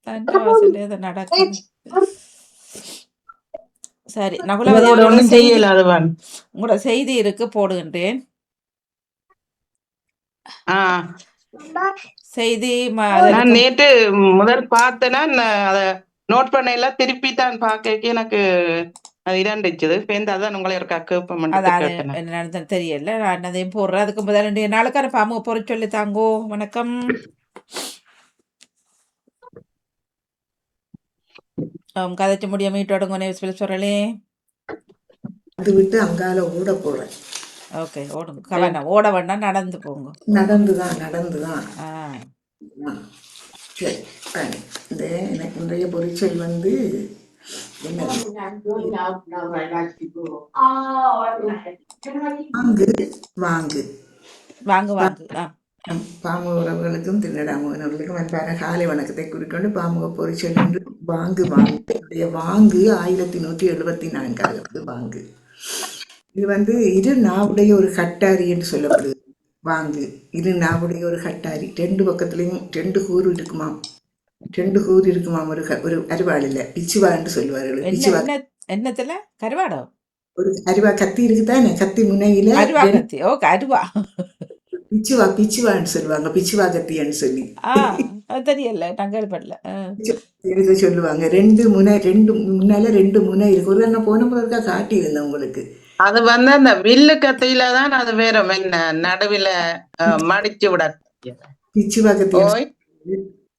தண்ட வாசல் ஏதோ நடக்குது. சரி, நகுலவதி உங்களோட அவர்களோட ஒண்ணும் செய்தி, செய்யல அதுவான். உங்களோட செய்தி இருக்கு, போடுகின்றேன் செய்தி. நான் நேற்று முதல் பார்த்தேன்னா அத நோட் பண்ண எல்லாம் திருப்பி தான் பார்க்க எனக்கு அது இரண்டுச்சுது பேந்தாதான் உங்களை இருக்கா கேட்பேன் அதாவது கேட்டேன். என்ன நடந்தது தெரியல. நான் அதையும் போடுறேன். அதுக்கு முதல் 2 நாளுக்கான பாமுக பொறி சொல்லி தாங்கோ. வணக்கம். கதைச்சு முடிய மீட்டோடுங்க சொல்லலே. அது விட்டு அங்கால ஓட போறேன். ஓகே, ஓடுங்க. கவனம், ஓட வேண்டாம், நடந்து போங்க. நடந்துதான். சரி, இந்த எனக்கு இன்றைய பொறிச்சல் வந்து என்ன, வாங்கு வாங்கு வாங்கு. பாமுக உறவுகளுக்கும் திருநடாமுகனவர்களுக்கும் அன்பான காலை வணக்கத்தை குறிக்கொண்டு பாமுக பொறிச்சல் என்று வாங்கு வாங்கு 1174 வாங்கு. இது வந்து இரு நாவுடைய ஒரு கட்டாரி என்று சொல்லப்படுது. வாங்கு இரு நாவுடைய ஒரு கட்டாரி, 2 பக்கத்துலயும் 2 கூறு இருக்குமாம். 2 கூறு இருக்குமாம். ஒரு அருவாள் இல்ல, பிச்சுவா என்று சொல்லுவார்கள். பிச்சுவா என்னத்துல கருவாடோ? ஒரு அருவா கத்தி இருக்குதானே, கத்தி முனையில அருவா கத்தி. ஓகே, அருவா. பிச்சுவான்னு சொல்லுவாங்க, பிச்சுவா கத்தின்னு சொல்லி. தெரியல, தங்கல்படல சொல்லுவாங்க. 2 முன்னால 2 முனை இருக்கு. ஒரு நான் போன முறை காட்டி இருந்தேன் உங்களுக்கு. அது வந்து அந்த வில்லு கத்தியில தான் அது வேற என்ன நடுவில மடிச்சு விட பிச்சுவா கத்தி.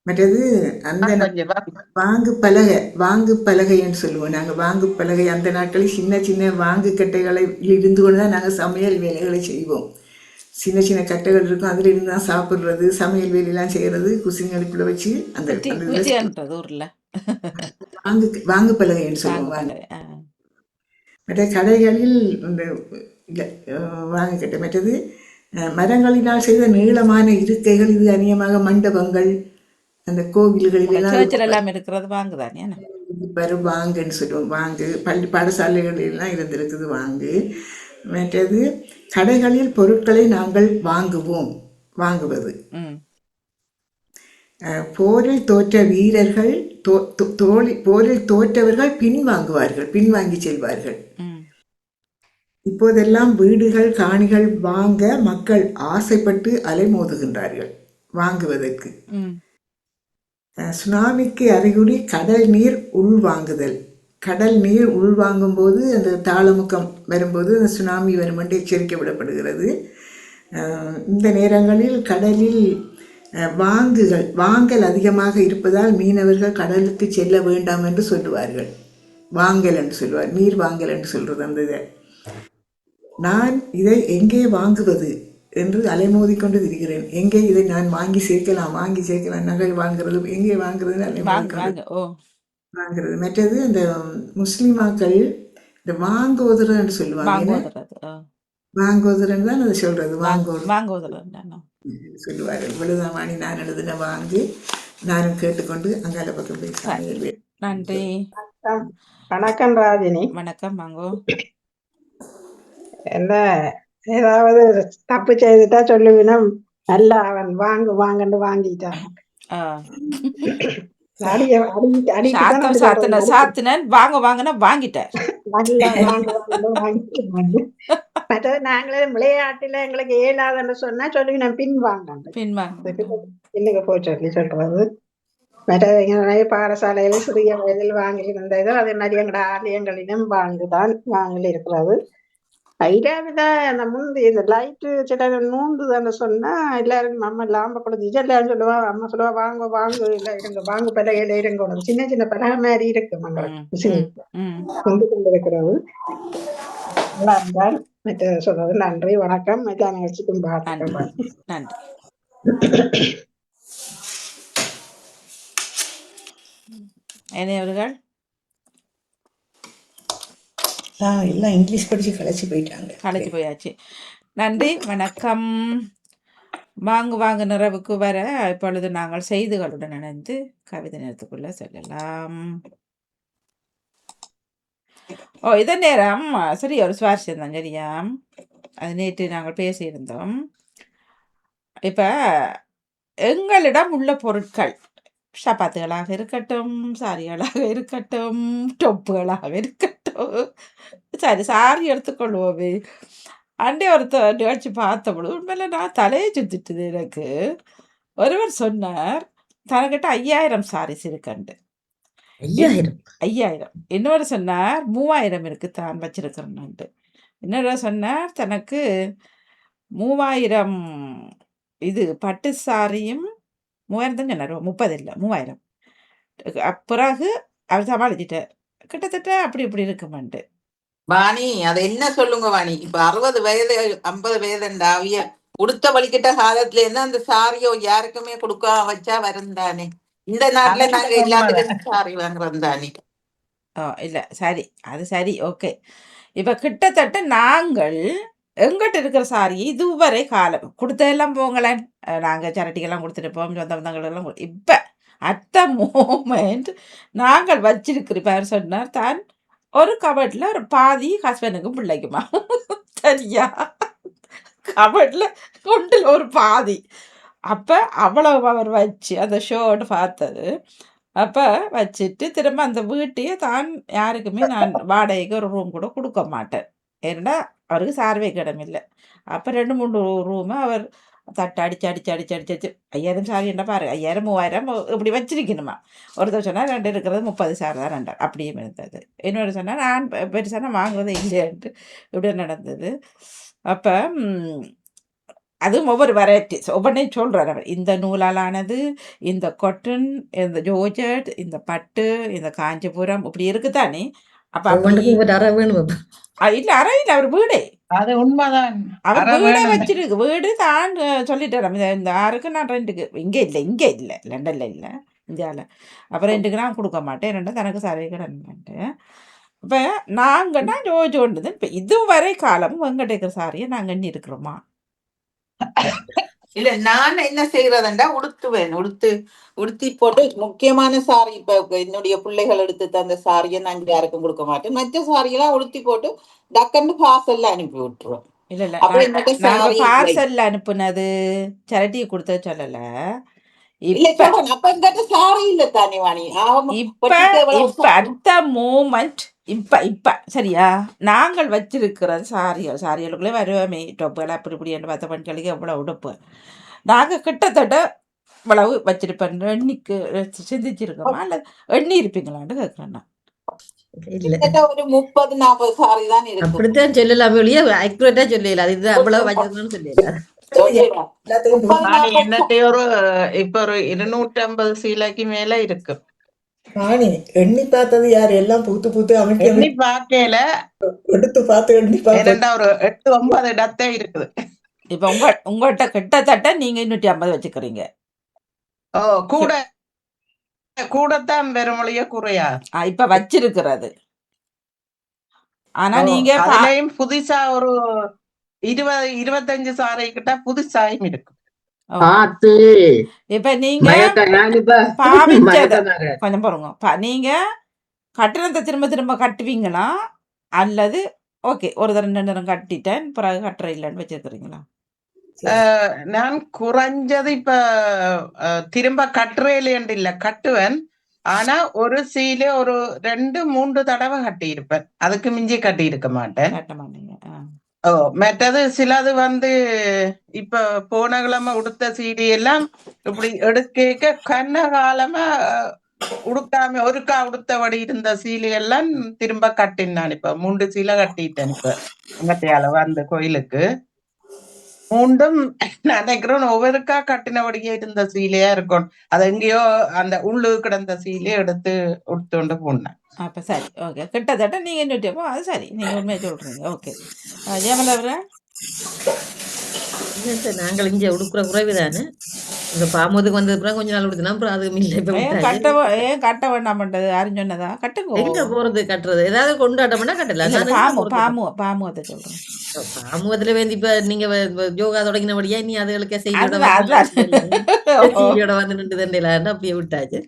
மற்றது அந்த வாங்கு பலகைன்னு சொல்லுவோம் நாங்க. வாங்கு பலகை அந்த நாட்களில் சின்ன சின்ன வாங்கு கட்டைகளை இருந்து கொண்டுதான் நாங்க சமையல் வேலைகளை செய்வோம். சின்ன சின்ன கட்டைகள் இருக்கும், அதுல இருந்து தான் சாப்பிடுறது, சமையல் வேலையெல்லாம் செய்யறது, குசினி அடுப்புல வச்சு அந்த வாங்கு பலகைன்னு சொல்லுவோம். மற்ற கடைகளில் இந்த வாங்கு கட்டை. மற்றது மரங்களினால் செய்த நீளமான இருக்கைகள், இது அநியமாக மண்டபங்கள், அந்த கோவில்களில் எல்லாம் இருக்கிறது வாங்குதானே. வாங்குன்னு சொல்லுவோம். வாங்கு பாடசாலைகளில் எல்லாம் இருந்திருக்குது வாங்கு. மற்றது கடைகளில் பொருட்களை நாங்கள் வாங்குவது. போரில் தோற்ற வீரர்கள் போரில் தோற்றவர்கள் பின்வாங்கி செல்வார்கள். இப்போதெல்லாம் வீடுகள் காணிகள் வாங்க மக்கள் ஆசைப்பட்டு அலைமோதுகின்றார்கள் வாங்குவதற்கு. சுனாமிக்கு அறிகுறி கடல் நீர் உள்வாங்குதல். கடல் நீர் உள்வாங்கும் போது அந்த தாளமுக்கம் வரும்போது அந்த சுனாமி வரும் என்று எச்சரிக்கை விடப்படுகிறது. இந்த நேரங்களில் கடலில் வாங்கல் அதிகமாக இருப்பதால் மீனவர்கள் கடலுக்கு செல்ல வேண்டாம் என்று சொல்லுவார்கள். வாங்கல் என்று சொல்லுவார், நீர் வாங்கல் என்று சொல்றது. அந்த இதை நான் இதை எங்கே வாங்குவது என்று அலைமோதி கொண்டு திரிகிறேன். எங்கே இதை நான் வாங்கி சேர்க்கலாம், நகை வாங்குறது, எங்கே வாங்குறது வாங்குறது. மற்றது இந்த முஸ்லிமாக்கள் இந்த வாங்கோதரன் என்று சொல்லுவாங்க. வாங்கோதரன் தான் அதை சொல்றது. சொல்லுவாரு. இவ்வளவுதான் வாணி நான் எழுதின வாங்கு. நானும் கேட்டுக்கொண்டு அங்கால பக்கம் போய் நன்றி. வணக்கம் ராஜினி. வணக்கம். வாங்கோ. என்ன ஏதாவது தப்பு செய்துட்டா சொல்லுவினம், நல்லா அவன் வாங்கன்னு வாங்கிட்டான். நாங்களே விளையாட்டுல எங்களுக்கு ஏழாதுன்னு சொன்னா சொல்லுவினம் பின்னுக்கு போய் சொல்றது. மற்ற பாடசாலையில சிறிய வயதில் வாங்கி இருந்ததோ அதே மாதிரி எங்களோட ஆலயங்களிலும் வாங்கல் இருக்கிறது. அந்த முந்தி இந்த லைட்டு சில நூண்டுதான்னு சொன்னா எல்லாரும் அம்மா லாம்ப கொடுத்து எல்லாரும் சொல்லுவா, அம்மா சொல்லுவா வாங்க இல்ல இருங்க, வாங்கு பலகையில இருங்க. சின்ன சின்ன பலகை மாதிரி இருக்கு கொண்டு இருக்கிறது. நல்லா இருந்தால் மற்ற சொல்றது. நன்றி, வணக்கம். எல்லா நிகழ்ச்சிக்கும் நன்றி. அவர்கள் எல்லாம் இங்கிலீஷ் படிச்சு களைச்சு போயாச்சு. நன்றி, வணக்கம். வாங்க நிறைவுக்கு வர இப்பொழுது நாங்கள் செய்திகளுடன் இணைந்து கவிதை நேரத்துக்குள்ள செல்லலாம். இதன் நேரம் சரி, ஒரு சுவாரஸ்யம் தான். சரியா, அது நேற்று நாங்கள் பேசியிருந்தோம். இப்ப எங்களிடம் உள்ள பொருட்கள் சப்பாத்துகளாக இருக்கட்டும், சாரிகளாக இருக்கட்டும், டொப்புகளாக இருக்கட்டும். சரி, சாரி எடுத்துக்கொள்வோமே. அண்டே ஒருத்தர் நிகழ்ச்சி பார்த்த பொழுது உண்மையில நான் தலையை சுத்திட்டுது எனக்கு. ஒருவர் சொன்னார், தனக்கிட்ட 5000 சாரீஸ் இருக்குண்டு. 5000 5000. இன்னொரு சொன்னார் 3000 இருக்கு தான் வச்சிருக்கிறேன்னுட்டு. இன்னொரு சொன்னார் தனக்கு 3000 இது பட்டு சாரியும் 3000 தான் சொன்னார். 30 இல்லை 3000. பிறகு அவர் சமாளிச்சிட்டார். கிட்டத்தட்ட அப்படி இப்படி இருக்குமெண்டு. வாணி அதை என்ன சொல்லுங்க வாணி, இப்ப 60 வயது 50 வயது அவிய உடுத்த வலிக்கிட்ட காலத்துல இருந்து அந்த சாரியோ யாருக்குமே கொடுக்க வச்சா வரும் தானே. இந்த நாட்டுல அது நாங்க உண்மைதான். எல்லாத்துக்கும் சாரி வாங்குறோம் தானே. இல்லை சரி, அது சரி, ஓகே. இப்போ கிட்டத்தட்ட நாங்கள் எங்கிட்ட இருக்கிற சாரியை இதுவரை காலம் கொடுத்ததெல்லாம் போங்களேன், நாங்கள் சரட்டிகள்லாம் கொடுத்துருப்போம், சொந்த பந்தங்களெல்லாம் இப்போ அட் த மோமெண்ட் நாங்கள் வச்சிருக்கிறோம். இப்போ அவர் சொன்னார் தான் ஒரு கபட்டில் ஒரு பாதி ஹஸ்பண்டுக்கும் பிள்ளைக்குமா. சரியா, கபட்டில் கொண்டில் ஒரு பாதி. அப்போ அவ்வளவு அவர் வச்சு அந்த ஷோன்னு பார்த்தது. அப்போ வச்சுட்டு திரும்ப அந்த வீட்டையே தான் யாருக்குமே நான் வாடகைக்கு ஒரு ரூம் கூட கொடுக்க மாட்டேன். ஏன்னா அவருக்கு சார்வே இடம் இல்லை. அப்போ 2-3 ரூமு அவர் தட்டை அடிச்சு 5000 சாரி என்ன பாரு, 5000 3000 இப்படி வச்சிருக்கணுமா. ஒருத்தர் சொன்னால் 2 இருக்கிறது 30 சாரி தான் 2 அப்படியே இருந்தது. இன்னொரு சொன்னால் நான் பெருசாக நான் வாங்குறதே இல்லைன்ட்டு இப்படி நடந்தது. அப்போ அதுவும் ஒவ்வொரு வெரைட்டிஸ் ஒவ்வொன்றையும் சொல்கிறார் அவர். இந்த நூலாலானது, இந்த கொட்டன், இந்த ஜோர்ஜட், இந்த பட்டு, இந்த காஞ்சிபுரம் இப்படி இருக்குதானே. அப்போ அப்படி ஒவ்வொன்றுக்கும் ஒரு அறை வேணும் அப்ப. இல்லை அறையில் அவர் வீடே அது உண்மைதான். அவர் அறை வீடே வேணும். வச்சிருக்கு. வீடு தான் சொல்லிட்டார். இந்த ஆருக்கு நான் ரெண்டுக்கு இங்கே இல்லை லண்டனில் இல்லை, இந்தியாவில். அப்போ ரெண்டுக்கு நான் கொடுக்க மாட்டேன், ரெண்டும் தனக்கு சரி கிடன்ட்டு. இப்போ நாங்கன்னா ஜோஜோன்றது இப்போ இதுவரை காலமும் எங்கிட்ட இருக்கிற சாரியை நாங்கள் எண்ணி இருக்கிறோமா. இல்ல நான் என்ன செய்யறதுண்டா உடுத்துவேன், உடுத்தி போட்டு முக்கியமான சாரி இப்ப என்னுடைய பிள்ளைகள் எடுத்து தந்த சாரியை நான் யாருக்கும் கொடுக்க மாட்டேன். மற்ற சாரியெல்லாம் உடுத்தி போட்டு டக்குன்னு பார்சல்ல அனுப்பி விட்டுருவோம். இல்லை இல்லை அப்ப என்னட்ட நாங்கள் சாரி பார்சலில் அனுப்புனது சரட்டியை கொடுத்த சொல்லலை. இல்ல இப்போ சொல்றேன், அப்ப என்கிட்ட சாரி இல்ல தானே வாணி. இப்போ இப்போ அடுத்த மூமெண்ட் இப்போ சரியா, நாங்கள் வச்சிருக்கிற சாரிகளுக்குள்ளே வருவோமே டொப்புகள் அப்படி இப்படி என்று 10 பெண்களுக்கு எவ்வளோ உடுப்பு நாங்கள் கிட்டத்தட்ட இவ்வளவு வச்சிருப்பேன். எண்ணிக்கு சிந்திச்சிருக்கோமா இல்லை எண்ணி இருப்பீங்களான்னு கேட்குறேன். இல்ல கிட்டத்தட்ட ஒரு 30-40 சாரி தான் இருக்கு. அப்படித்தான் சொல்லலாம் ஒழிய அக்யூரேட்டா சொல்லல. அது இது அவ்வளவு வச்சிருக்கணும்னு சொல்லல. எல்லாத்துக்கும் வாணி என்னத்தையும் இப்ப ஒரு 250 சீலைக்கு மேல இருக்கு. ராணி எண்ணி பார்த்தது யார்? எல்லாம் பூத்து அமைக்க எண்ணி பார்க்கல, எடுத்து பார்த்து எண்ணி பார்த்து இரண்டா ஒரு 8-9 இடத்தே இருக்குது. இப்போ உங்கள்கிட்ட கிட்டத்தட்ட நீங்கள் 250 வச்சுக்கிறீங்க. ஓ, கூடத்தான் வெறுமொழிய குறையா. இப்போ வச்சிருக்கிறது. ஆனால் ஓ, நீங்கள் அதுலயும் புதுசா ஒரு 20-25 சாரி கிட்ட புதுசாயும் இருக்கு. பார்த்து இப்போ நீங்கள் மயக்க பாவிச்சத கொஞ்சம் பாருங்க. நீங்கள் கட்டணத்தை திரும்ப கட்டுவீங்களா அல்லது ஓகே ஒரு தரம் 2 தரம் கட்டிட்டேன் பிறகு கட்டுற இல்லைன்னு வச்சிருக்கிறீங்களா? நான் குறைஞ்சது இப்ப திரும்ப கட்டுறேன் இல்ல, கட்டுவேன். ஆனா ஒரு சீல ஒரு 2-3 தடவை கட்டி இருப்பேன், அதுக்கு மிஞ்சி கட்டி இருக்க மாட்டேன். கட்ட மாட்டீங்க. ஓ, மற்றது சிலது இப்ப போன கிழமை உடுத்த சீடி எல்லாம் இப்படி எடுக்க கண்ண காலமா உடுக்காம ஒருக்கா உடுத்தபடி இருந்த சீலை எல்லாம் திரும்ப கட்டினான். இப்ப 3 சீலை கட்டிட்டேன். இப்ப உங்கத்தையால அந்த கோயிலுக்கு 3ம் நினைக்கிறோம் ஒவ்வொருக்கா கட்டினபடியே இருந்த சீலையா இருக்கும். அது எங்கேயோ அந்த உள்ளு கிடந்த சீலையை எடுத்து உடுத்துண்டு போனேன். அப்போ சரி, ஓகே. கிட்டத்தட்ட நீங்கள் 250. அது சரி, நீங்கள் உண்மையை சொல்கிறீங்க. ஓகே. ஜெயமலா அவரே, நாங்கள் இங்க உடுக்குற குறைவுதானே. இந்த பாமோதுக்கு வந்தது கொஞ்ச நாள் உடுத்தினா அப்புறம் அது இல்லை. இப்ப ஏன் கட்ட வேண்டாமன்றது யாரும் சொன்னதா? கட்டுங்க. எங்க போறது கட்டுறது? ஏதாவது கொண்டாட்டம்னா கட்டலாம். பாமுகத்தை சொல்றேன். பாமுகத்துல வேண்டி இப்ப நீங்க யோகா தொடங்கினபடியா நீ அதுகளுக்கே செய்யோட வந்து நின்று தண்டையில அப்படியே விட்டாச்சு.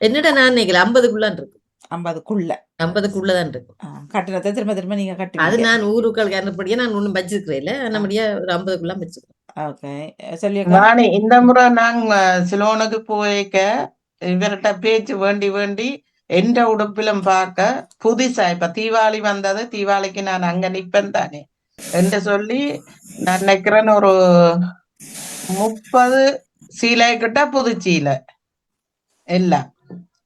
என்னடா நான் நினைக்கல 50க்குள்ளான் இருக்கு. 50க்குள்ளதான் இருக்கு. கட்டணத்தை திரும்ப நீங்க கட்டி அது நான் ஊருக்கள் காரணப்படியா நான் ஒண்ணும் வச்சிருக்கிறேன். நம்மடியா ஒரு 50க்குள்ளாம் வச்சிருக்கேன். ஓகே. சொல்லியிருக்கா? வாணி இந்த முறை நாங்க சிலோனுக்கு போய்க்க இவர்கிட்ட பேச்சு வேண்டி வேண்டி எந்த உடுப்பிலும் பார்க்க புதுசா இப்ப தீபாவளி வந்தது, தீபாவளிக்கு நான் அங்க நிப்பேன் தானே என்று சொல்லி நான் நினைக்கிறேன் ஒரு 30 சீலை கிட்ட புது சீலை எல்லாம்.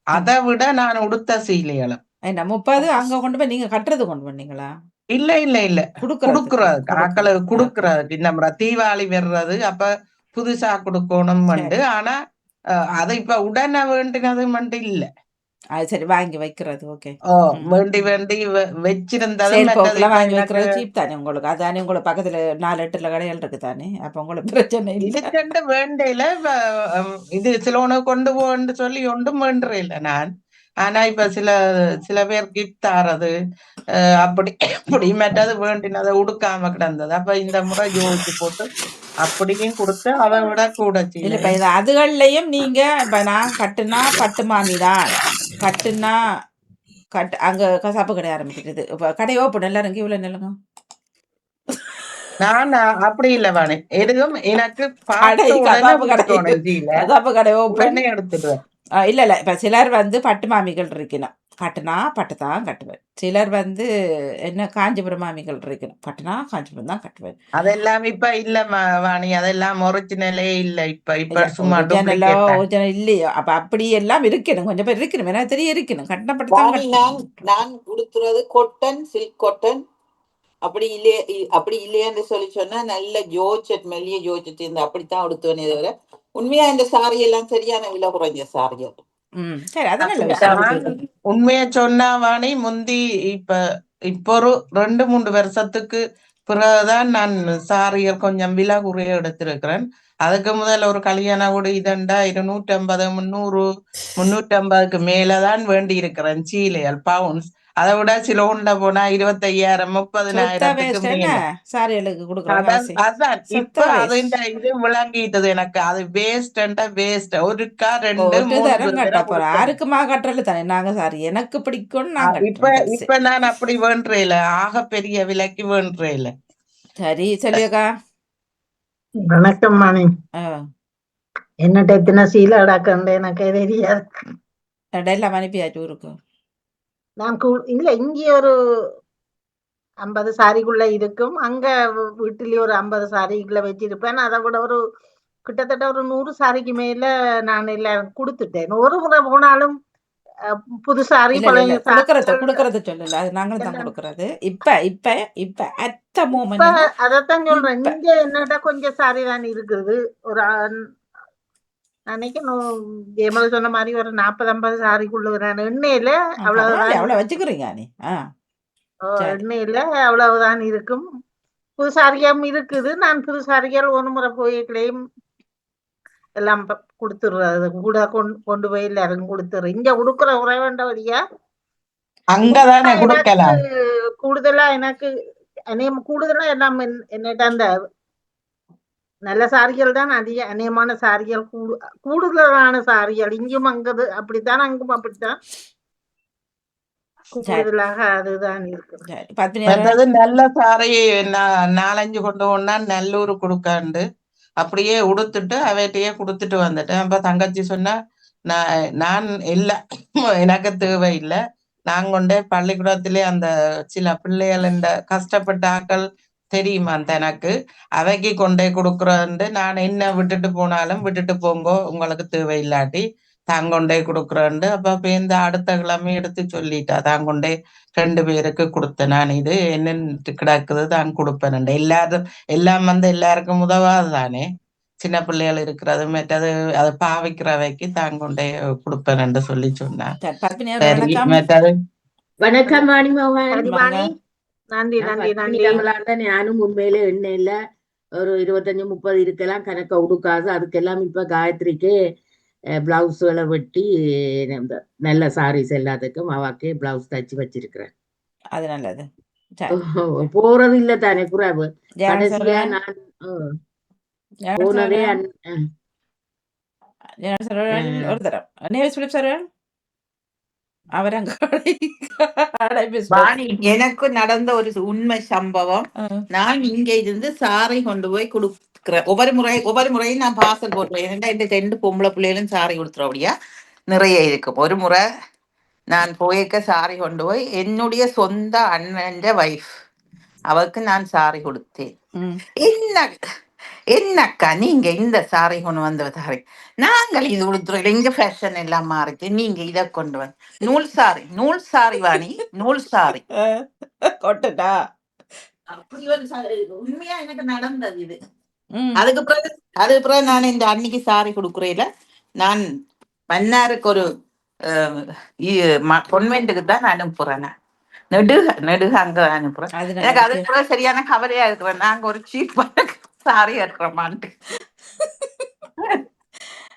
அதை விட நான் உடுத்த சீலைகளும் என்ன 30 அங்க கொண்டு போய் நீங்க கட்டுறது கொண்டு வந்தீங்களா? இல்ல இல்ல இல்ல குடுக்கறதுக்கு. குடுக்கறதுக்கு ஆக்களுக்கு ஓகே. குடுக்கறதுக்கு இந்த முறை தீபாவளி வர்றது அப்ப புதுசா கொடுக்கணும் சரி. ஆனா அது இப்ப உடனே வேண்டினது மட்டும் இல்ல. அது சரி, வாங்கி வைக்கிறது. ஓகே. வேண்டி வேண்டி வச்சிருந்தது சேல் மற்றது போக்குல இப்ப வாங்கி எனக்கு வைக்கிறது சீப் தானே உங்களுக்கு. அதானே உங்களுக்கு பக்கத்துல 4 8 கடைகள் இருக்கு தானே. அப்ப உங்களுக்கு பிரச்சனை இல்ல. இதுக்கண்டு வேண்டையில இது சிலோனு கொண்டு போன்னு சொல்லி ஒன்றும் வேண்டுற இல்ல நான். ஆனா இப்ப சில பேர் கிஃப்ட் ஆறது அப்படி அப்படி மற்றது வேண்டினதை உடுக்காம கிடந்தது. அப்ப இந்த முறை யோசிச்சு போட்டு அப்படியும் கொடுத்து அதை விட கூட இல்ல இப்ப சீலை இது அதுகள்லயும் நீங்க இப்ப நான் கட்டுனா பட்டு மாமி தான். கட்டுனா அங்க கசாப்பு கடை ஆரம்பிக்கிறது. இப்ப கடை ஓப்பன் எல்லாரும் இவ்வளவு நிலங்க. நான் அப்படி இல்ல வாணி. எதுவும் எனக்கு கடை பார்த்த உடனே கசாப்பு கடை கொடுக்கணும் சீலை. கசாப்பு கடை ஓப்பன். உடனே எடுத்துடுவேன். இல்ல இல்ல இப்ப சிலர் வந்து பட்டு மாமிகள் இருக்கணும். கட்டுனா பட்டு தான் கட்டுவேன். சிலர் வந்து என்ன காஞ்சிபுரம் மாமிகள் இருக்கணும். கட்டுனா காஞ்சிபுரம் தான் கட்டுவேன். அதெல்லாம் இப்ப இல்ல வாணி. அதெல்லாம் ஒரிஜினலே இல்ல. இப்ப இல்ல சும்மா ஒரிஜினலோ டூப்ளிகேட் தான். ஒரிஜினல் இல்லையோ அப்ப அப்படி எல்லாம் இருக்கணும். கொஞ்சம் பேர் இருக்கணும். எனக்கு தெரிய இருக்கணும். கட்டின பட்டு தான் வாணி, நான் உடுத்துறது கொட்டன், சில்க் கொட்டன். அப்படி இல்லையான்னு சொல்லி சொன்னா நல்ல ஜோர்ஜெட், மெல்லிய ஜோர்ஜெட் இருந்து அப்படித்தான் உடுத்துவேனே தவிர உண்மையா இந்த சாரி எல்லாம் சரியான விலை குறைஞ்ச சாரிகள். சரி, அது நல்ல விஷயம். உண்மையா சொன்னா வாணி, முந்தி இப்ப ஒரு 2-3 வருஷத்துக்கு பிறகுதான் நான் சாரிகள் கொஞ்சம் விலை குறைய எடுத்திருக்கிறேன். அதுக்கு முதல்ல ஒரு கல்யாண கூட இதண்டா 250 300 350க்கு மேலதான் வேண்டி இருக்கிறேன் சீலைகள், பவுன்ஸ். அதை விட சிலோன்ல போனா 25,000 30,000க்கு மேல. சாரிகளுக்கு கொடுக்குறாங்க. அதான் இப்ப அது இது விளங்கிட்டது எனக்கு. அது வேஸ்ட் ஒருக்கா 2-3 தடவை யாருக்குமா கட்டுறது தானே நாங்க சாரி எனக்கு பிடிக்கும். இப்ப நான் அப்படி வேண்டேல. ஆக பெரிய விலைக்கு வேண்டேல. சரி சொல்லியக்கா. வணக்கம் மணி. என்னட்ட எத்தனை சீலை அடக்கண்டு எனக்கு தெரியாது. எல்லாம் அனுப்பியாச்சு ஊருக்கு. நான் இல்ல இங்கே ஒரு 50 சாரிக்குள்ள இருக்கும். அங்க வீட்டிலேயே ஒரு 50 சாரிக்குள்ள வச்சிருப்பேன். அதை விட ஒரு கிட்டத்தட்ட ஒரு 100 சாரிக்கு மேல நான் எல்லாரும் கொடுத்துட்டேன். ஒரு முறை போனாலும் புது சாரி பழைய குடுக்கறது சொல்லல. அது நாங்களும் தான் கொடுக்கறது. இப்ப அத்த மோமெண்ட் அதத்தான் சொல்றேன். இங்க என்னடா கொஞ்சம் சாரி தான் இருக்குது. ஒரு நினைக்கணும் ஜெயமலை சொன்ன மாதிரி ஒரு 40-50 சாரிக்குள்ள நான் எண்ணெயில அவ்வளவு வச்சுக்கிறீங்க நீ. எண்ணெயில அவ்வளவுதான் இருக்கும். புது சாரியம் இருக்குது. நான் புது சாரிகள் ஒரு முறை போய்களையும் எல்லாம் கொடுத்துடுறது. கூட கொண்டு போய் எல்லாரும் கொடுத்துரு. இங்க கொடுக்குற உரை வேண்டவரியா அங்கதானே கொடுக்கலாம். கூடுதலா எனக்கு கூடுதலா எல்லாம் என்னட்ட அந்த நல்ல சாரிகள் தான் அநேகமான சாரிகள் கூடுதலான சாரிகள் இங்கும் அங்கது அப்படித்தான், அங்கும் அப்படித்தான் கூடுதலாக அதுதான் இருக்கு. நல்ல சாரி 4-5 கொண்டு போனா நல்லூர் கொடுக்காண்டு அப்படியே உடுத்துட்டு அவைட்டையே கொடுத்துட்டு வந்துட்டேன். அப்ப தங்கச்சி சொன்னா நான் இல்ல எனக்கு தேவையில்லை. நான் கொண்டே பள்ளிக்கூடத்திலே அந்த சில பிள்ளைகள் இந்த கஷ்டப்பட்ட ஆக்கள் தெரியுமா எனக்கு அவைக்கு கொண்டே கொடுக்குறேன்ட்டு நான் என்ன விட்டுட்டு போனாலும் விட்டுட்டு போங்கோ, உங்களுக்கு தேவையில்லாட்டி தாங்கொண்டே கொடுக்குறேன்ட்டு. அப்ப இந்த அடுத்த கிழமை எடுத்து சொல்லிட்டா தாங்கொண்டே 2 பேருக்கு கொடுத்தேன். நான் இது என்னன்னு கிடக்குது தான் கொடுப்பேன். எல்லாம் வந்து எல்லாருக்கும் உதவாது தானே. சின்ன பிள்ளைகள் இருக்கிறது மற்றது அதை பாவிக்கிறவைக்கு தாங்கொண்டே கொடுப்பேன் சொல்லி சொன்னேன். வணக்கம் வாணிமோகன். நன்றி நன்றி நன்றி. நானும் உண்மையில எண்ணெயில ஒரு 25-30 இருக்கலாம் கணக்க உடுக்காது. அதுக்கெல்லாம் இப்ப காயத்ரிக்கு பிளவுஸ்களை வெட்டி நல்ல சாரீஸ் எல்லாத்துக்கும் அவாக்கே பிளவுஸ் தச்சு வச்சிருக்கிறேன். அது நல்லது. போறது இல்ல தானே குறைவு. கடைசியா நான் போனதே ஒரு தரம் எனக்கு நடந்த ஒரு உண்மை சம்பவம். நான் இங்க இருந்து சாரி கொண்டு போய் கொடுக்குறேன். ஒவ்வொரு முறையும் நான் பார்சல் போட்டுருவேன். ஏன்னா இந்த 2 பொம்பளை பிள்ளைகளும் சாரி கொடுத்துருவடியா நிறைய இருக்கும். ஒரு முறை நான் போயிருக்க சாரி கொண்டு போய் என்னுடைய சொந்த அண்ணன் வைஃப் அவருக்கு நான் சாரி கொடுத்தேன். என்னக்கா நீங்க இந்த சாரி கொண்டு வந்த சாரி நாங்கள் இது கொடுத்துருவோம், எங்க ஃபேஷன் எல்லாம் மாறிட்டு நீங்க இதை கொண்டு வந்து நூல் சாரி வாணி நூல் சாரி கொட்டுடா. அப்படி ஒரு உண்மையா எனக்கு நடந்தது இது. அதுக்கப்புறம் நான் இந்த அன்னைக்கு சாரி கொடுக்குறேல நான் மன்னாருக்கு ஒரு கொன்வென்ட்டுக்கு தான் அனுப்புறேன். நெடுக அங்க அனுப்புறேன். எனக்கு அது கூட சரியான கவலையா இருக்கிறேன். நாங்க ஒரு சீப் சாரி இருக்கிறோமான்ட்டு.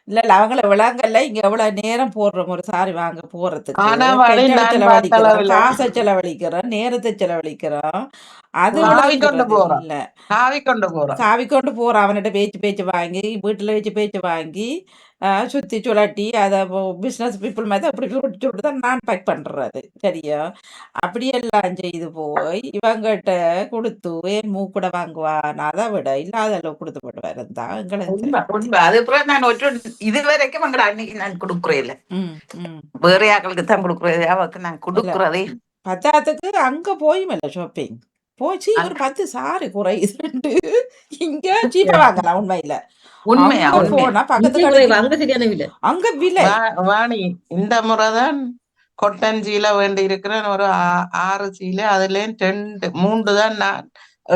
இல்ல அவங்கள விளங்கல்ல இங்க எவ்வளவு நேரம் போடுறோம் ஒரு சாரி வாங்க போறதுக்கு, காசை செலவழிக்கிறோம், நேரத்தை செலவழிக்கிறோம். அது இல்ல காவி கொண்டு போறோம். அவன்கிட்ட பேச்சு வாங்கி வீட்டுல பேச்சு வாங்கி சுத்தி சுழட்டி அதை பிசினஸ் பீப்புள் மாதிரி அப்படி சுட்டு தான் நான் பேக் பண்றது. சரியா? அப்படியெல்லாம் செய்து போய் இவங்கிட்ட கொடுத்து ஏன் மூக்கூட வாங்குவான், அதை விட இல்லாத அளவு கொடுத்து போட்டு வரதான் அதுக்கப்புறம் நான் இது வரைக்கும் அங்க அன்னைக்கு நான் கொடுக்குறேன். வேற யாக்களுக்கு தான் கொடுக்குறது, அவருக்கு நான் கொடுக்குறதே. பத்தாத்துக்கு அங்க போயுமில்ல ஷாப்பிங் போச்சு ஒரு 10 சாரி குறையுது. இங்க சீப்பா வாங்கலாம். உண்மையில உண்மையா போனா பக்கத்துல அங்க விலை வாணி இந்த முறைதான் கொட்டன் சீலை வேண்டி இருக்கிறேன். ஒரு 6 சீலை அதுல 3 தான் நான்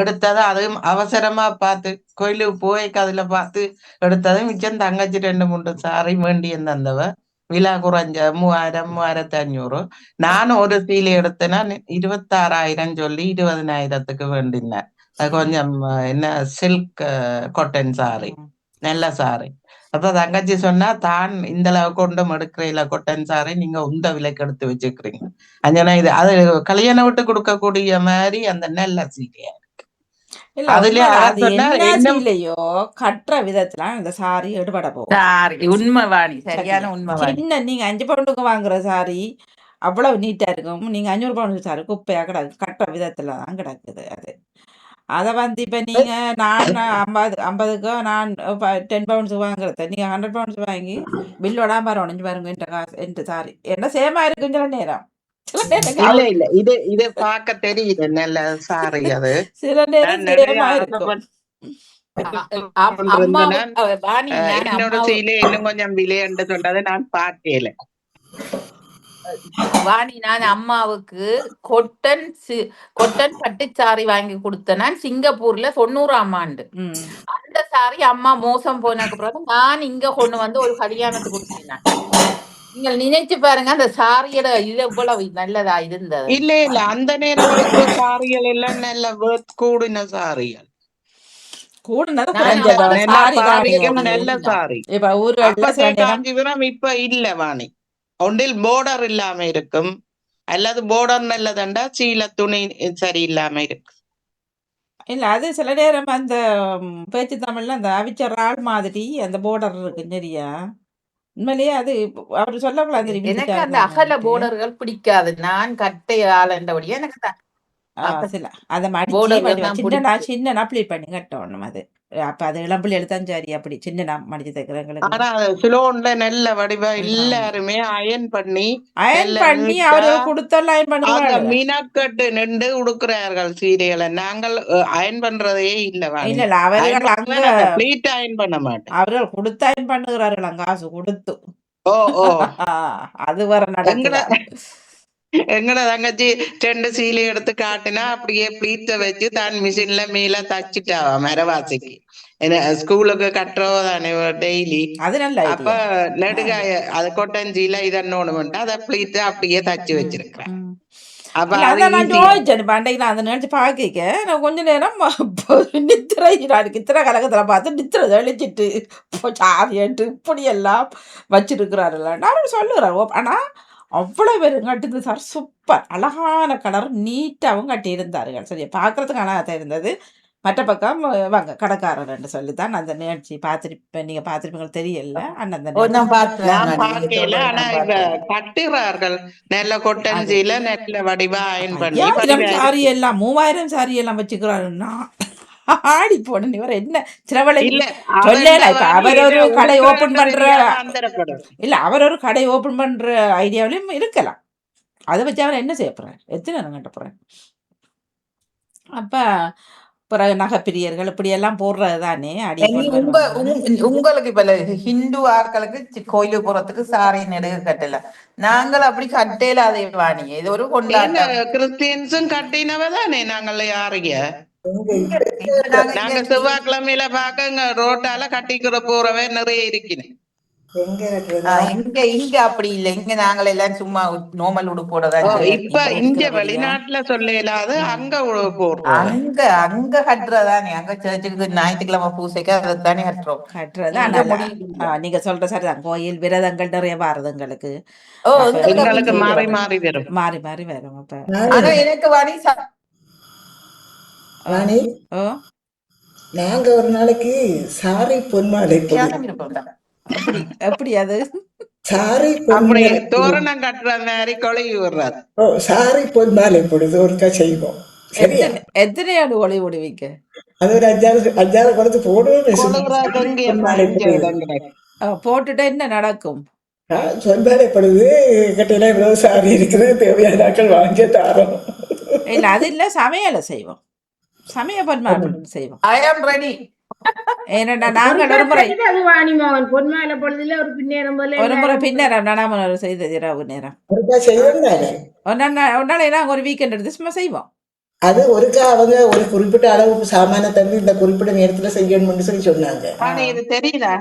எடுத்தது. அதுவும் அவசரமா பார்த்து கோயிலுக்கு போய் அதுல பார்த்து எடுத்தது. மிச்சம் தங்கச்சி 2-3 சாரி வேண்டி இருந்தவ விலை குறைஞ்ச 3000-3500. நானும் ஒரு சீலை எடுத்தேன்னா 26,000 சொல்லி 20,000க்கு வேண்டினேன். அது கொஞ்சம் என்ன சில்க் கொட்டன் சாரி, நல்ல சாரி. அப்ப தங்கச்சி சொன்னா தான் இந்த அளவுக்கு கொண்டும் எடுக்கிறீங்களா கொட்டன் சாரி, நீங்க உந்த விலைக்கு எடுத்து வச்சுக்கிறீங்க. அஞ்சனா இது அது கல்யாணம் விட்டு கொடுக்கக்கூடிய மாதிரி அந்த நல்ல சீலையா இருக்கு. கட்டுற விதத்துல இந்த சாரி எடுபட போகும். சின்ன நீங்க 5 பவுண்டுக்கு வாங்குற சாரி அவ்வளவு நீட்டா இருக்கும். நீங்க 500 பவுண்டு சாரி குப்பையா கிடக்கு. கட்டுற விதத்துலதான் கிடக்குது அது. அதை இப்ப நீங்க நான் 50க்கு நான் 10 பவுண்ட்ஸ் வாங்குறத நீங்க 100 பவுண்ட்ஸ் வாங்கி பில்லோட வரணும் பாருங்க. என்ற காசு என்ற சாரி என்ன சேமா இருக்கு சில நேரம். இல்ல இது பார்க்க தெரியுது நல்ல சாரி. அது சில நேரம் சேமா இருக்கும். என்னோட சீலை இன்னும் கொஞ்சம் விலையண்டு சொல்றதை நான் பார்க்கல. வாணி நான் அம்மாவுக்கு கொட்டன் பட்டு சாரி வாங்கி கொடுத்தேன் நான் சிங்கப்பூர்ல 90ஆம் ஆண்டு. அந்த சாரி அம்மா மோசம் போனதுக்கு பிறகு நான் இங்க கொண்டு வந்து ஒரு கல்யாணத்துக்கு கொடுத்தேன். நீங்கள் நினைச்சு பாருங்க அந்த சாரியோட இது எவ்வளவு நல்லதா இருந்தது. இல்ல அந்த நேரம் சாரிகள் எல்லாம் நல்ல கூடின சாரிகள் நல்ல சாரி. காஞ்சிபுரம் இப்ப இல்ல வாணி. ஒன்றில் போர்டர் இல்லாம இருக்கும், அல்லது போர்டர் நல்லதண்டா சீல துணி சரி இல்லாம இருக்கு. இல்ல அது சில நேரம் அந்த பேச்சு தமிழ்ல அந்த அவிச்சராள் மாதிரி அந்த போர்டர் இருக்கு. சரியா? உண்மையிலேயே அது அவர் சொல்லக்கூடாது. எனக்கு அந்த அகல போர்டர்கள் பிடிக்காது. நான் கட்டை ஆளண்டபடியா எனக்கு அதை மடிச்சு சின்ன ப்ளீட் பண்ணி கட்டணும். அது அப்ப அது இளம்பிள்ளை எடுத்தான் சரி. அப்படி சின்ன மடிச்சு தைக்கிறவங்களுக்கு நல்ல வடிவா எல்லாருமே அயன் பண்ணி அவரு கொடுத்தோம் அயன் பண்ணுவாங்க. மீனாக்கட்டு நின்று உடுக்குறார்கள் சீரியலை. நாங்கள் அயன் பண்றதே இல்ல. அவர்கள் அயன் பண்ண மாட்டேன். அவர்கள் கொடுத்து அயன் பண்ணுகிறார்கள் காசு கொடுத்து. அது வர நடக்குது. எங்கட தங்கச்சி 2 சீலை எடுத்து காட்டினா அப்படியே ப்ளீட்ட வச்சு தான் மிஷின்ல மேல தச்சுட்டாவா மரவாசிக்கு. ஸ்கூலுக்கு கட்டுறதானே டெய்லி. அப்ப நெடுகாய அது கொட்டஞ்சில இதன்னோணுமெண்டா அதை ப்ளீட்ட அப்படியே தச்சு வச்சிருக்கிறேன். நினைச்சு பாக்க கொஞ்ச நேரம் நித்திர கலகத்துல பார்த்து நித்திர தெளிச்சிட்டு சாவியட்டு இப்படி எல்லாம் வச்சிருக்கிறாரு சொல்லுறாரு. ஆனா அவ்வளவு பேர் கட்டுது சார். சூப்பர் அழகான கலர் நீட்டாகவும் கட்டி இருந்தார்கள். சரியா? பாக்குறதுக்கு அழகாக இருந்தது. மற்ற பக்கம் வாங்க கடைக்காரர் சொல்லித்தான் அந்த நிகழ்ச்சி பார்த்திருப்பேன். நீங்க பார்த்திருப்பீங்க தெரியல. கட்டுறார்கள் நல்ல கொட்டஞ்சில நல்ல வடிவா அயன் பண்ணி சாரி எல்லாம் 3000 சாரி எல்லாம் வச்சுக்கிறாருன்னா ஆடி போன இவர் என்ன சிலவளை இல்ல சொல்லல. இப்ப அவர் ஒரு கடை ஓபன் பண்ற அந்தரப்படும். இல்ல அவர் ஒரு கடை ஓபன் பண்ற ஐடியாவிலும் இருக்கலாம். அதை வச்சு அவர் என்ன செய்ய போறாரு? எத்தனை நேரம் கட்ட போறாரு? அப்ப பிறகு நகைப்பிரியர்கள் இப்படி எல்லாம் போடுறது தானே அடி உங்களுக்கு இப்ப ஹிந்து ஆட்களுக்கு கோயிலுக்கு போறதுக்கு சாரி நெடுக கட்டல. நாங்கள் அப்படி கட்டையில அதை வாணி இது ஒரு கொண்டாட்டம். கிறிஸ்டியன்ஸும் கட்டினவதானே நாங்கள் யாருங்க நாங்க செவ்வாய்க்கிழமையில பாக்க ரோட்டால கட்டிக்கிற போறவே நிறைய இருக்கிறேன். இங்க அப்படி இல்ல. இங்க நாங்கள் எல்லாம் சும்மா நோமல் உடுப்போடதான். இப்ப இங்க வெளிநாட்டுல சொல்ல இயலாது அங்க போடுறோம். அங்க கட்டுறதானே. அங்க சர்ச்சுக்கு ஞாயிற்றுக்கிழமை பூசைக்கு அதைத்தானே கட்டுறோம். நீங்க சொல்ற சரிதான். கோயில் விரதங்கள் நிறைய வாரதங்களுக்கு எங்களுக்கு மாறி மாறி வரும். மாறி மாறி வரும். அப்ப ஆனா எனக்கு வாணி வாணி நாங்க ஒரு நாளைக்கு சாரி பொன்மாலை எப்படி அது சாரி அப்படி தோரணம் கட்டுற மாதிரி கொழுகி விடுறாரு. சாரி பொன்மாலை பொழுது ஒருக்கா செய்வோம். எத்தனையாடு ஒளி விடுவீங்க? அது ஒரு அஞ்சாறு குறைச்சு போடுவோம். போட்டுட்டா என்ன நடக்கும்? பொன்மாலைப்படுது கட்டில இவ்வளவு சாரி இருக்குது, தேவையான நாட்கள் வாங்கி தாரோம். இல்ல அது இல்ல, சமையலை செய்வோம். சமய பொன்மாலை செய்வோம். ஐ ஆம் ரெடி. ஏன்னா நாங்கள் ஒரு முறை பின்னேரம் நடாம செய்தது இரவு நேரம் ஒரு வீக்கெண்ட் எடுத்து சும்மா செய்வோம். அது ஒருக்கா அவங்க ஒரு குறிப்பிட்ட அளவு சாமான தந்து இந்த குறிப்பிட்ட நேரத்துல செய்யணும்னு சொல்லி சொன்னாங்க. இது தெரியுதா?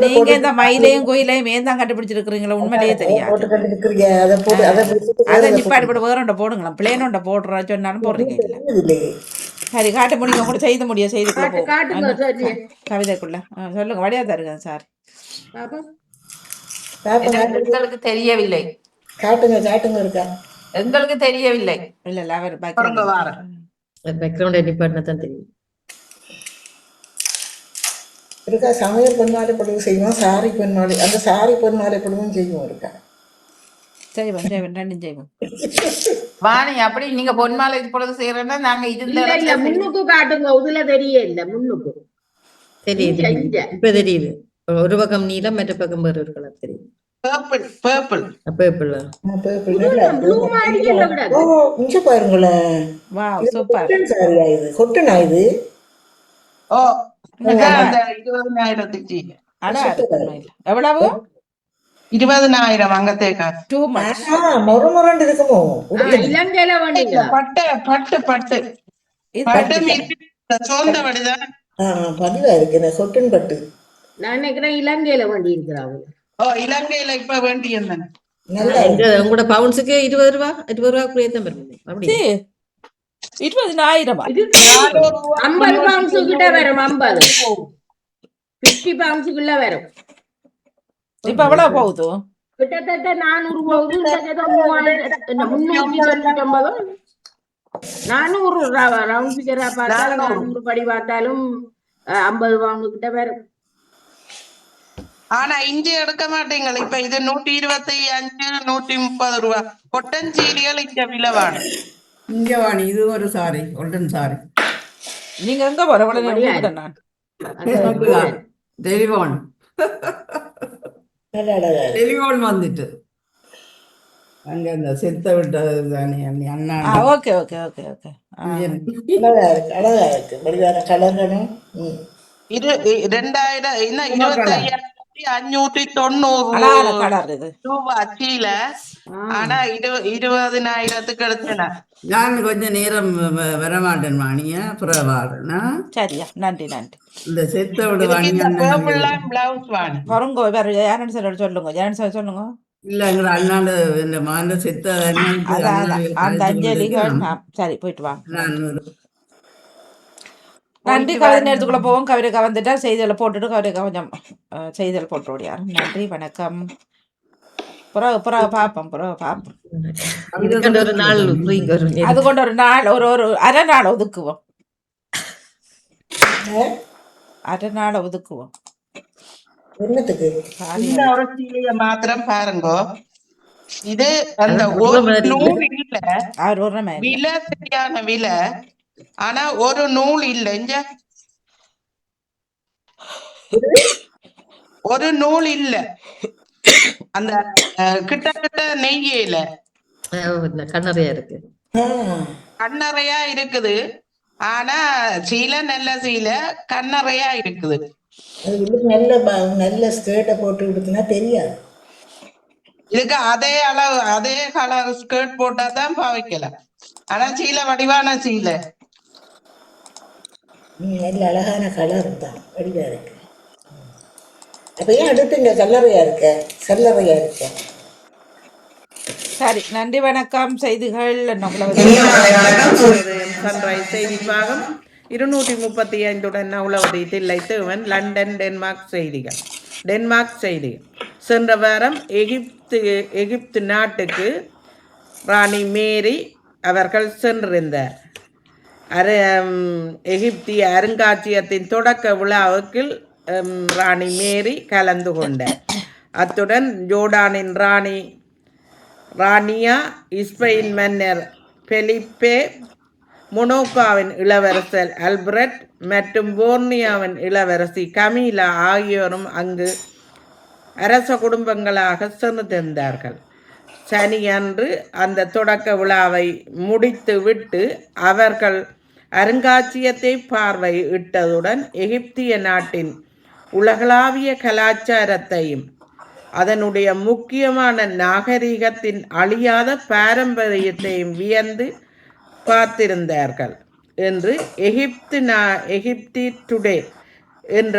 நீங்க இந்த மயிலையும் கோயிலையும் ஏன் கண்டுபிடிச்சிருக்கீங்களா? உண்மையிலேயே தெரியாது. அதை நிப்பாடி போட்டு வேற போடுங்களா? பிளேனோண்ட போடுறா சொன்னாலும் போடுறீங்க. சரி காட்ட முடியும் கூட செய்த முடியும். செய்து கவிதைக்குள்ள சொல்லுங்க. வடியா தருங்க சார். எங்களுக்கு தெரியவில்லை. காட்டுங்க காட்டுங்க இருக்கா? எங்களுக்கு தெரியவில்லை. இல்ல இல்ல அவர் பேக்ரவுண்ட் டிபார்ட்மெண்ட் தெரியும். இருக்கா சமையல் பொன்மாலை பொழுது செய்வோம். சாரி பொன்மாலை அந்த சாரி பொன்மாலை பொழுதும் செய்வோம். இருக்கா செய்வோம் செய்வோம் ரெண்டும் செய்வோம். வாணி அப்படி நீங்க பொன்மாலை பொழுது செய்யறேன்னா நாங்க இல்ல முன்னுக்கு காட்டுங்க. இதுல தெரியல முன்னுக்கு தெரியுது. இப்ப தெரியுது. ஒரு பக்கம் நீலம் மற்ற பக்கம் வேறு ஒரு கலர் தெரியுது. இங்க பாருங்களேன். கொட்டன் ஆயுது. 20,000 20,000 அங்கத்தேக்கா மொரண்டு இருக்குமோ? இலங்கையில பட்டு பட்டு பட்டு பட்டு சோந்த வடிதான் பதிவா இருக்கு. கொட்டன் பட்டு நான் நினைக்கிறேன் இலங்கையில வண்டி இருக்கிறாங்க. இலங்கையில இப்ப வேண்டி இருந்தேன். உங்களோட பவுன்ஸுக்கு 20 ரூபா 20 ரூபா குறையத்தான் வருது. அப்படி 20,000 50 பவுன்ஸ் கிட்ட வரும். 50 பவுன்ஸுக்குள்ள வரும். இப்ப எவ்வளவு போகுது? கிட்டத்தட்ட 400 போகுது. 399 400 ரவுண்ட் ஃபிகரா பார்த்தாலும் 400 படி பார்த்தாலும் 50 பவுன் கிட்ட வரும். ஆனா இஞ்சி எடுக்க மாட்டீங்களா? இப்ப இது 125 130 ரூபா. கொட்டன் சீரியல் இங்க விலவான இங்க வாணி. இது ஒரு சாரி ஒல்டன் சாரி. நீங்க எங்க போற? டெலிபோன் டெலிபோன் வந்துட்டு அங்க இந்த செத்த விட்டது தானே அண்ணா. Okay okay okay okay. அழகா இருக்கு. வடிவான கலர்களும். இது 25,590 ரூபா கீழ. ஆனா 20,000க்கு எடுத்தேன். நான் கொஞ்ச நேரம் வரமாட்டேன் வாணிய புறவாடுனா. சரியா நன்றி நன்றி. இந்த செத்த விட வாணி பிளவுஸ் வாணி பொறுங்கோ. வேற யாருன்னு சொல்லுங்க. யாருன்னு சொல்லுங்க. இல்ல எங்க அண்ணாண்டு இந்த மாண்ட செத்த அந்த அஞ்சலிகள். சரி போயிட்டு வா. நன்றி. கவிதை நேரத்துக்குள்ள போவோம். கவிதை வந்துட்டா செய்திகளை போட்டுட்டு கவிதை கொஞ்சம் செய்திகள் போட்டு ஓடியார். நன்றி வணக்கம். புறவு பாப்போம். அது கொண்டு ஒரு நாள் ஒரு அரை நாள் ஒதுக்குவோம். என்னத்துக்கு சாரி இந்த எடுக்க. ஒரு சீலைய மாத்திரம் பாருங்கோ. இது அந்த அது விடுற ஒரு மாதிரி இல்ல. நூல் இல்ல, அவர் விடுறமே இல்லை. விலை சரியான விலை. ஆனா ஒரு நூல் இல்ல இங்க, ஒரு நூல் இல்ல. அந்த கிட்ட நெய்யல, இந்த கண்ணறையா இருக்கு. கண்ணறையா இருக்குது. ஆனா சீலை நல்ல சீலை, கண்ணறையா இருக்குது. அது உள்ளுக்கு நல்ல ஸ்கர்ட்டை போட்டு விடுத்துனா தெரியாது. இதுக்கு அதே அளவு அதே கலர் ஸ்கர்ட் போட்டா தான் பாவிக்கலாம். ஆனா சீலை வடிவான சீலை. நல்ல அழகான கலர் தான், வடிவா இருக்கு. அப்ப ஏன் அடுத்து இங்க கல்லறையா இருக்க. சரி, நன்றி வணக்கம். செய்திகள் சன்ரைஸ் செய்தி பாகம் 235 நவுலவதி தில்லை தேவன், லண்டன், டென்மார்க் செய்திகள். டென்மார்க் செய்திகள். சென்ற வாரம் எகிப்து நாட்டுக்கு ராணி மேரி அவர்கள் சென்றிருந்தார். எகிப்திய அருங்காட்சியகத்தின் தொடக்க விழாவுக்கு ராணி மேரி கலந்து கொண்டார். அத்துடன் ஜோர்டானின் ராணியா, இஸ்பெயின் மன்னர் பெலிப்பே, மொனோக்காவின் இளவரசர் அல்பர்ட் மற்றும் போர்னியாவின் இளவரசி கமீலா ஆகியோரும் அங்கு அரச குடும்பங்களாக சென்றிருந்தார்கள். சனியன்று அந்த தொடக்க விழாவை முடித்துவிட்டு அவர்கள் அருங்காட்சியகத்தை பார்வையிட்டதுடன் எகிப்திய நாட்டின் உலகளாவிய கலாச்சாரத்தையும் அதனுடைய முக்கியமான நாகரிகத்தின் அழியாத பாரம்பரியத்தையும் வியந்து பார்த்திருந்தார்கள் என்று எகிப்தி டுடே என்ற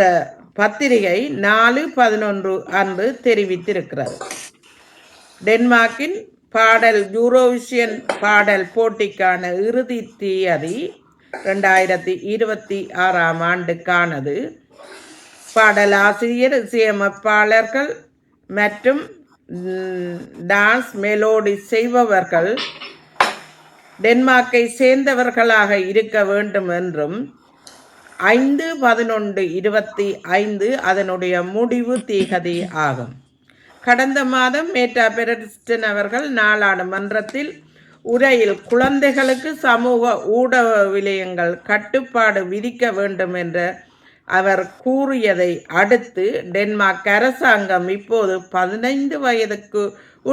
பத்திரிகை 4/11 அன்று தெரிவித்திருக்கிறது. டென்மார்க்கின் பாடல் யூரோவிஷன் பாடல் போட்டிக்கான இறுதி தேதி 2026 ஆண்டுக்கானது. பாடலாசிரியர், இசையமைப்பாளர்கள் மற்றும் டான்ஸ் மெலோடி செய்பவர்கள் டென்மார்க்கை சேர்ந்தவர்களாக இருக்க வேண்டும் என்றும் 5/11/25 அதனுடைய முடிவு தேதி ஆகும். கடந்த மாதம் மேட்டா பெரடிஸ்டன் அவர்கள் நாடாளுமன்றத்தில் உரையில் குழந்தைகளுக்கு சமூக ஊடக விலையங்கள் கட்டுப்பாடு விதிக்க வேண்டும் என்ற அவர் கூறியதை அடுத்து டென்மார்க் அரசாங்கம் இப்போது 15 வயதுக்கு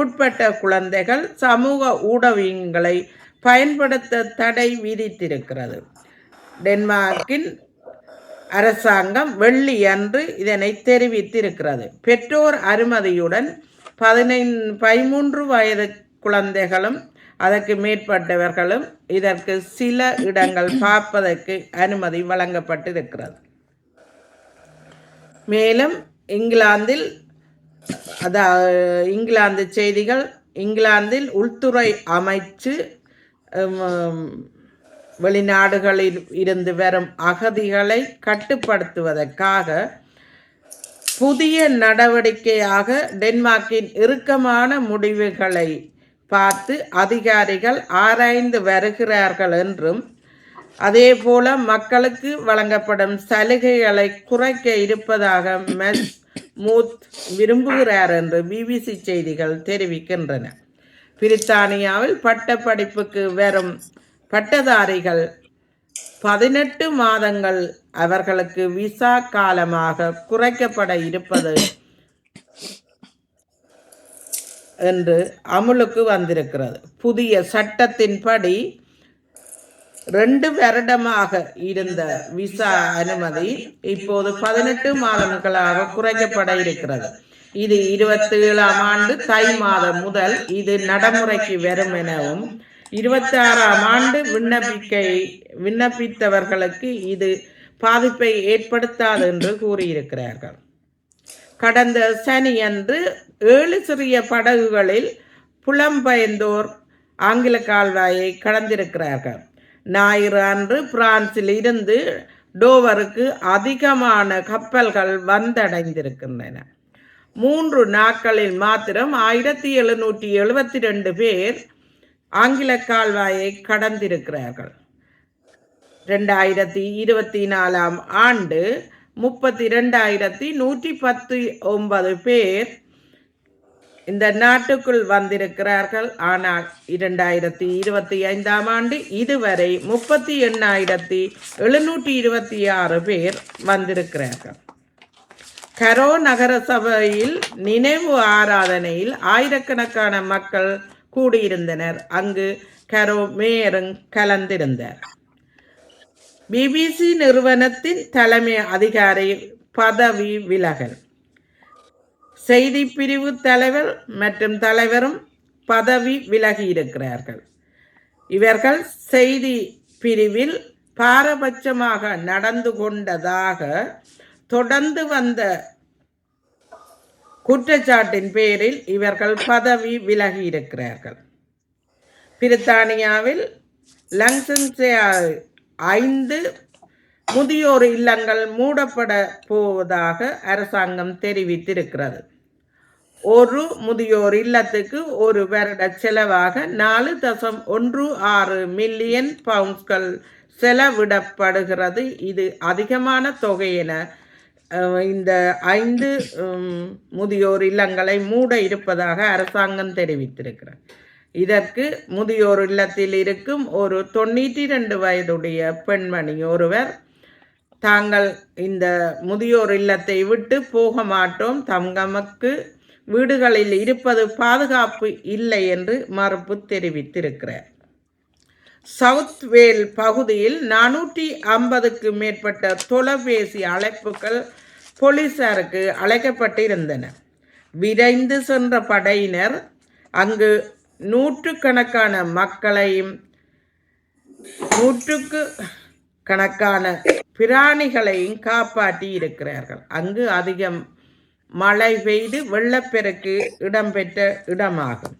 உட்பட்ட குழந்தைகள் சமூக ஊடகங்களை பயன்படுத்த தடை விதித்திருக்கிறது. டென்மார்க்கின் அரசாங்கம் வெள்ளி அன்று இதனை தெரிவித்திருக்கிறது. பெற்றோர் அனுமதியுடன் 13 வயது குழந்தைகளும் அதற்கு மேற்பட்டவர்களும் இதற்கு சில இடங்கள் பார்ப்பதற்கு அனுமதி வழங்கப்பட்டிருக்கிறது. மேலும் இங்கிலாந்து செய்திகள். இங்கிலாந்தில் உள்துறை அமைச்சு வெளிநாடுகளில் இருந்து வரும் அகதிகளை கட்டுப்படுத்துவதற்காக புதிய நடவடிக்கையாக டென்மார்க்கின் இறுக்கமான முடிவுகளை பார்த்து அதிகாரிகள் ஆராய்ந்து வருகிறார்கள் என்றும், அதே போல மக்களுக்கு வழங்கப்படும் சலுகைகளை குறைக்க இருப்பதாக மூத் விரும்புகிறார் என்று பிபிசி செய்திகள் தெரிவிக்கின்றன. பிரித்தானியாவில் பட்ட படிப்புக்கு வரும் பட்டதாரிகள் 18 மாதங்கள் அவர்களுக்கு விசா காலமாக குறைக்கப்பட இருப்பது என்று அமுலுக்கு வந்திருக்கிறது. புதிய சட்டத்தின்படி 2 வருடமாக இருந்த விசா அனுமதி இப்போது 18 மாதங்களாக குறைக்கப்பட இருக்கிறது. இது 27ஆம் ஆண்டு தை மாதம் முதல் இது நடைமுறைக்கு வரும் எனவும் 26ஆம் ஆண்டு விண்ணப்பித்தவர்களுக்கு இது பாதிப்பை ஏற்படுத்தாது என்று கூறியிருக்கிறார்கள். கடந்த சனியன்று 7 சிறிய படகுகளில் புலம்பெயர்ந்தோர் ஆங்கில கால்வாயை கடந்திருக்கிறார்கள். ஞாயிறு அன்று பிரான்சில் இருந்து டோவருக்கு அதிகமான கப்பல்கள் வந்தடைந்திருக்கின்றன. 3 நாட்களில் மாத்திரம் 1772 பேர் ஆங்கில கால்வாயை கடந்திருக்கிறார்கள். 2024ஆம் ஆண்டு 32,119 பேர் இந்த நாட்டுக்குள் வந்திருக்கிறார்கள். ஆனால் 2025ஆம் ஆண்டு இதுவரை 38,726 பேர் வந்திருக்கிறார்கள். கரோ நகர சபையில் நினைவு ஆராதனையில் ஆயிரக்கணக்கான மக்கள் கூடியிருந்தனர். அங்கு கரோ மேயரும் கலந்திருந்தார். பிபிசி நிறுவனத்தின் தலைமை அதிகாரி பதவி விலகல். செய்தி பிரிவு தலைவர் மற்றும் தலைவரும் பதவி விலகியிருக்கிறார்கள். இவர்கள் செய்தி பிரிவில் பாரபட்சமாக நடந்து கொண்டதாக தொடர்ந்து வந்த குற்றச்சாட்டின் பேரில் இவர்கள் பதவி விலகியிருக்கிறார்கள். பிரித்தானியாவில் லங்சன்சேர் 5 முதியோர் இல்லங்கள் மூடப்பட போவதாக அரசாங்கம் தெரிவித்திருக்கிறது. ஒரு முதியோர் இல்லத்துக்கு ஒரு வருட செலவாக 4.16 மில்லியன் பவுண்ட்கள் செலவிடப்படுகிறது. இது அதிகமான தொகை என இந்த 5 முதியோர் இல்லங்களை மூட இருப்பதாக அரசாங்கம் தெரிவித்திருக்கிறது. இதற்கு முதியோர் இல்லத்தில் இருக்கும் ஒரு 92 வயதுடைய பெண்மணி ஒருவர், தாங்கள் இந்த முதியோர் இல்லத்தை விட்டு போக மாட்டோம், தங்களுக்கு வீடுகளில் இருப்பது பாதுகாப்பு இல்லை என்று மறுப்பு தெரிவித்திருக்கிறார். சவுத் வேல் பகுதியில் 450க்கு மேற்பட்ட தொலைபேசி அழைப்புகள் போலீசாருக்கு அழைக்கப்பட்டிருந்தன. விரைந்து சென்ற படையினர் அங்கு நூற்றுக்கணக்கான மக்களையும் 100க்கு கணக்கான பிராணிகளையும் காப்பாற்றி இருக்கிறார்கள். அங்கு அதிகம் மழை பெய்து வெள்ளப்பெருக்கு இடம்பெற்ற இடமாகும்.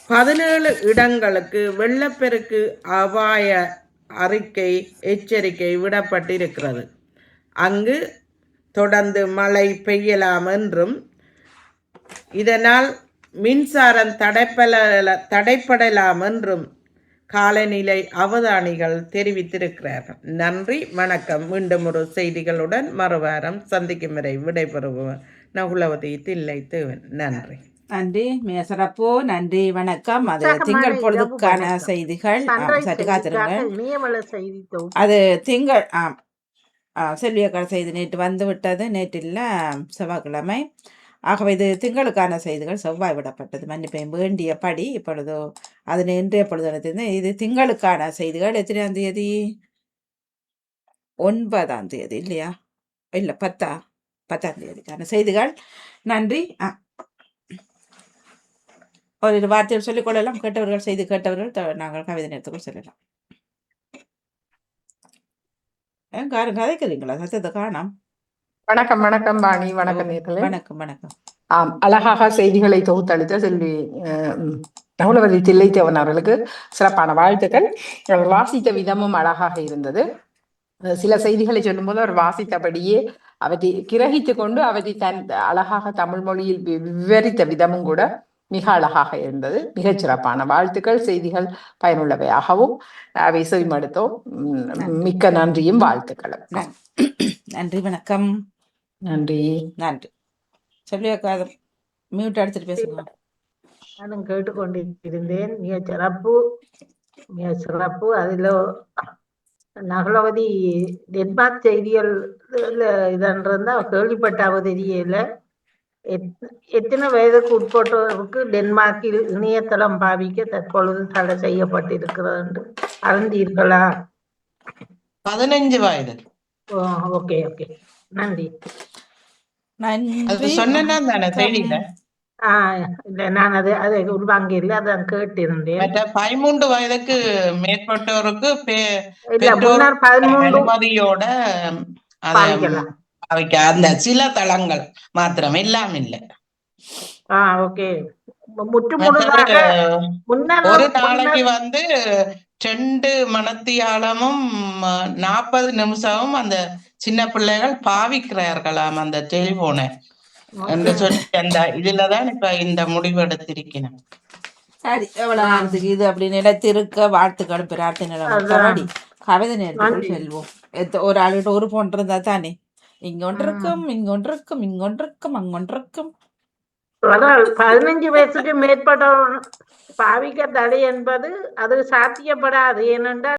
17 இடங்களுக்கு வெள்ளப்பெருக்கு அபாய எச்சரிக்கை விடப்பட்டிருக்கிறது. அங்கு தொடர்ந்து மழை பெய்யலாம் என்றும் இதனால் மின்சாரம் தடைப்படலாம் என்றும் காலநிலை அவதானிகள் தெரிவித்திருக்கிறார்கள். நன்றி, வணக்கம். மீண்டும் ஒரு செய்திகளுடன் மறுவாரம் சந்திக்கும் வரை விடைபெறுவோம். நகுலவதி தில்லை தேவன். நன்றி. நன்றி, மிக சிறப்பு. நன்றி, வணக்கம். அது திங்கள் பொழுதுக்கான செய்திகள். சற்று காத்திருங்கள். அது திங்கள் செல்வியக்கான செய்தி நேற்று வந்து விட்டது. நேற்றில் செவ்வாய்க்கிழமை. ஆகவே இது திங்களுக்கான செய்திகள் செவ்வாய் விடப்பட்டது. மன்னிப்பை வேண்டியபடி இப்பொழுது அது இன்றைய பொழுது இது திங்களுக்கான செய்திகள். எத்தனையாம் தேதி? 9ஆம் தேதி இல்லையா? இல்லை, 10ஆம் தேதிக்கான செய்திகள். நன்றி. ஒரு வார்த்தையில் சொல்லிக்கொள்ளலாம். கேட்டவர்கள் செய்தி கேட்டவர்கள் நாங்கள் கவிதை நேரத்துக்குள் சொல்லலாம். காரம் கதைக்கிறீங்களா? சத்தத்தை காணாம். வணக்கம் வணக்கம் பாணி. வணக்கம் நேர்களே. வணக்கம் வணக்கம். அழகாக செய்திகளை தொகுத்தளித்த செல்வி நகுலவதி தில்லைத்தேவன் அவர்களுக்கு சிறப்பான வாழ்த்துக்கள். வாசித்த விதமும் அழகாக இருந்தது. சில செய்திகளை சொல்லும்போது அவர் வாசித்தபடியே அவற்றை கிரகித்து கொண்டு அவற்றை அழகாக தமிழ் மொழியில் விவரித்த விதமும் கூட மிக அழகாக இருந்தது. மிகச் சிறப்பான வாழ்த்துக்கள். செய்திகள் பயனுள்ளவையாகவும் அவை செவிமடுத்தோம். மிக்க நன்றியும் வாழ்த்துக்களும். நன்றி, வணக்கம். நன்றி. நன்றி. சொல்லியாக்கா, மியூட் எடுத்துட்டு பேசுங்க. நானும் கேட்டுக்கொண்டிருந்தேன். மிக சிறப்பு. அதுல நகுலவதி டென்மார்க் செய்திகள் இதன்றா கேள்விப்பட்டாவோ தெரியல. எத்தனை வயதுக்கு உட்பட்டோருக்கு டென்மார்க்கில் இணையதளம் பாவிக்க தற்பொழுது தடை செய்யப்பட்டிருக்கிறது என்று அறிந்தீர்களா? 15 வயது. ஓகே ஓகே, நன்றி. சொன்னேன் தெரியல. நான் அதை உள்வாங்கல, அதான் கேட்டிருந்தேன். 13 வயதுக்கு மேற்பட்டோருக்கு அனுமதியோட அந்த சில தளங்கள் மாத்திரம் எல்லாம் இல்லை. ஒரு நாளைக்கு 2 மணத்தியாலமும் 40 நிமிஷமும் அந்த சின்ன பிள்ளைகள் பாவிக்கிறார்களாம் அந்த டெலிபோனை என்று சொல்லி அந்த இதுலதான் இப்ப இந்த முடிவு எடுத்திருக்கணும். சரி, எவ்வளவு இது அப்படின்னு நிலைத்திருக்க வாழ்த்துக்கள் பிரார்த்தனை. கவிதை நேரத்துக்குள் நன்றி. செல்வோம். ஒரு ஆளுகிட்ட ஒரு போன் இருந்தா தானே. இங்கொன்றிருக்கும், இங்கொன்றிருக்கும், இங்கொன்றிருக்கும், அங்கொன்றிருக்கும். அதான் 15 வயசுக்கு மேற்பட்டவர் பாவிக்க தடை என்பது அது சாத்தியப்படாது. ஏனென்றால்